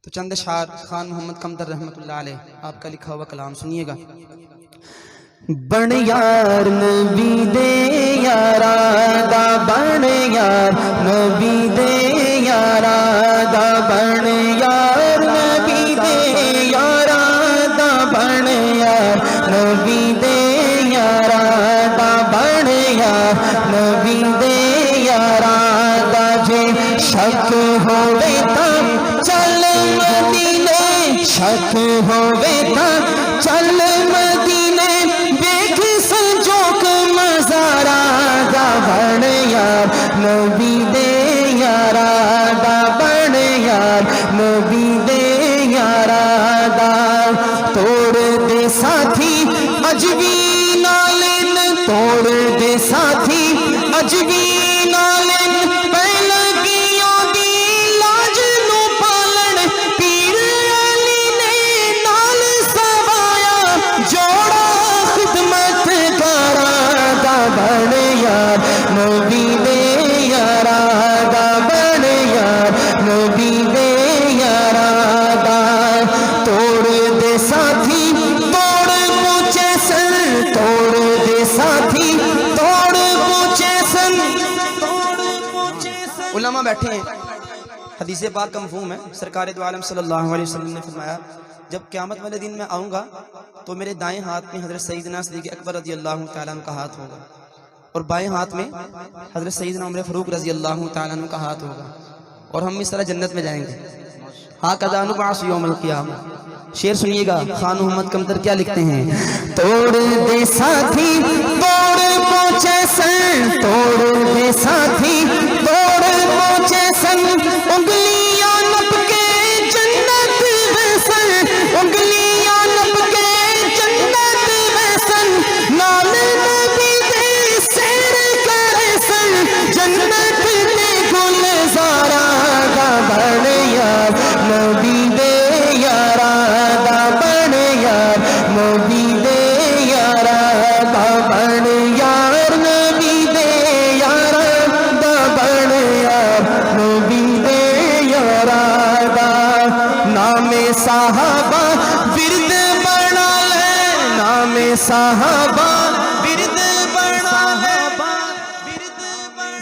تو چند اشعار خان محمد قمدر رحمۃ اللہ علیہ آپ کا لکھا ہوا کلام سنیے گا۔ بن یار نبی دے یارا دا بن یار نبی دے یارا دا بن یار نبی دے یارا دا بن یار نبی دے یارا دا بن یار نبی دے یارا دا جے شک ہوے تا چل مدینے شک ہوے تا چل مدینے بن یار نبی دے یارا دا بن یار نبی دے یارا دا توڑ دے ساتھی اجوی نالن توڑ دے ساتھی اجوی نالن پہلا گیوں دی لاج نو پالن پیر علی نے نال سوایا جوڑا خدمت کرا دا بن یار نبی دے یارا دا بن یار نبی دے یارا دا توڑ دے ساتھی توڑ پوچھے سن توڑ دے ساتھی توڑ پوچھے سن علماء بیٹھے ہیں، حدیث پاک کا مفہوم ہے۔ سرکار دو عالم صلی اللہ علیہ وسلم نے فرمایا جب قیامت والے دن میں آؤں گا تو میرے دائیں ہاتھ میں حضرت سیدنا صدیق اکبر رضی اللہ تعالیٰ عنہ کا ہاتھ ہوگا اور بائیں ہاتھ میں حضرت سیدنا عمر فاروق رضی اللہ تعالیٰ عنہ کا ہاتھ ہوگا اور ہم اس طرح جنت میں جائیں گے۔ ہاکذا نبعث یوم القیامہ۔ شعر سنیے گا، خان محمد قمدر کیا لکھتے ہیں؟ توڑ دے ساتھی توڑ پوچھے سن توڑ دے ساتھی توڑ پوچھے سن انگلیاں نپ کے جنت ویسن انگلیاں نپ کے جنت ویسن نال نبی دے سیر کرے سن جنت دے گلزارا دا بن یار نبی دے یارا دا بن یار نبی دے یارا دا بن یار نبی دے یارا دا بن یار نبی دے یارا دا نام صحابہ ورد بنا لے نام صحابہ ورد بنا لے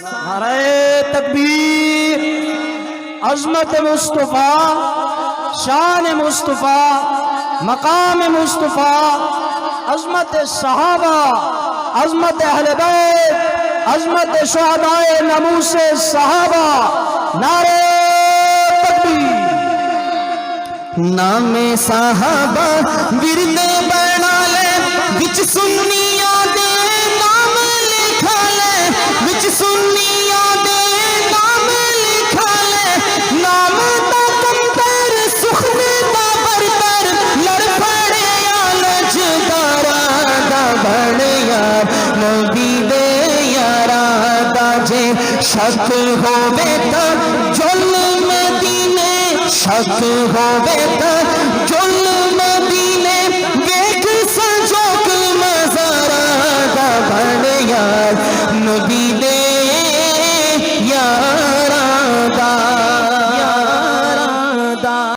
نعرہ تکبیر، عظمت مصطفیٰ، شان مصطفیٰ، مقام مصطفیٰ، عظمت صحابہ، عظمت اہل بیت، عظمت شہداء ناموس صحابہ، نعرہ تکبیر۔ نام صحابہ ورد بنا لے وچ سنیاں دے نام لکھا لے وچ سنیاں دے نام لکھا لے نام دا کمتر سخن دا برتر لڑ پڑیا لجدارا دا بن یار نبی دے یارا دا جے شک ہووے تا جل مدینے شک ہووے تا